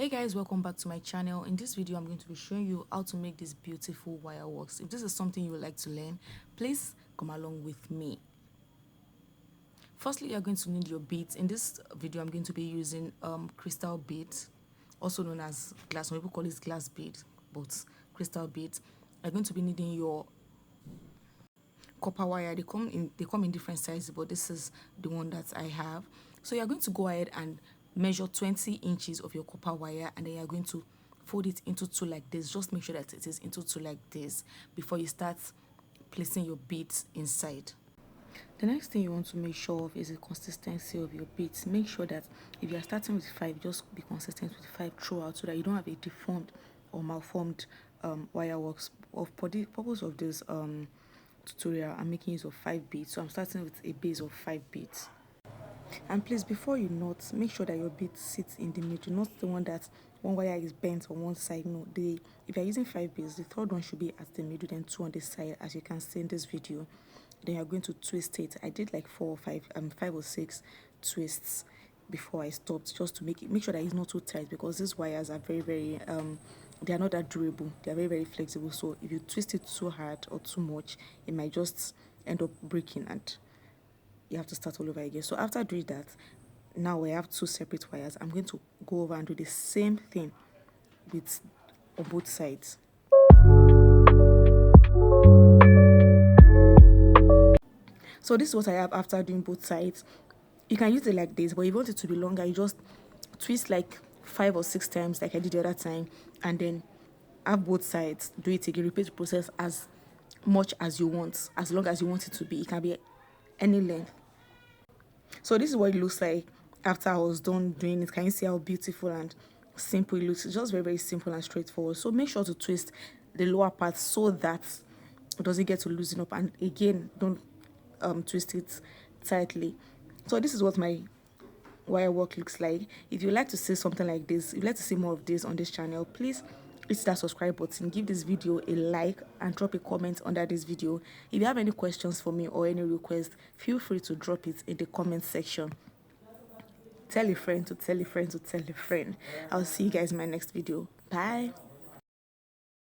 Hey guys, welcome back to my channel. In this video I'm going to be showing you how to make this beautiful wire works. If this is something you would like to learn, please come along with me. Firstly, you're going to need your beads. In this video I'm going to be using crystal beads, also known as glass. Some people call it glass bead, but crystal beads. You're going to be needing your copper wire. They come in different sizes, but this is the one that I have. So you're going to go ahead and measure 20 inches of your copper wire, and then you're going to fold it into two like this. Just make sure that it is into two like this before you start placing your beads inside. The next thing you want to make sure of is the consistency of your beads. Make sure that if you are starting with 5, just be consistent with 5 throughout, so that you don't have a deformed or malformed wire works. For the purpose of this tutorial, I'm making use of 5 beads, so I'm starting with a base of 5 beads. And please, before you knot, make sure that your bead sits in the middle, not the one that one wire is bent on one side. No, if you're using 5 beads, the third one should be at the middle, then 2 on the side, as you can see in this video. Then you're going to twist it. I did like 5 or 6 twists before I stopped, just to make sure that it's not too tight, because these wires are very they are not that durable. They are very flexible. So if you twist it too hard or too much, it might just end up breaking and you have to start all over again. So after doing that, now we have 2 separate wires. I'm going to go over and do the same thing on both sides. So this is what I have after doing both sides. You can use it like this, but if you want it to be longer, you just twist like 5 or 6 times like I did the other time, and then have both sides. Do it again. Repeat the process as much as you want, as long as you want it to be. It can be any length. So this is what it looks like after I was done doing it. Can you see how beautiful and simple it looks? It's just very simple and straightforward. So make sure to twist the lower part so that it doesn't get to loosen up, and again, don't twist it tightly. So this is what my wire work looks like. If you like to see something like this, if you'd like to see more of this on this channel, please hit that subscribe button, give this video a like, and drop a comment under this video. If you have any questions for me or any requests, feel free to drop it in the comment section. Tell a friend to tell a friend to tell a friend. I'll see you guys in my next video. Bye.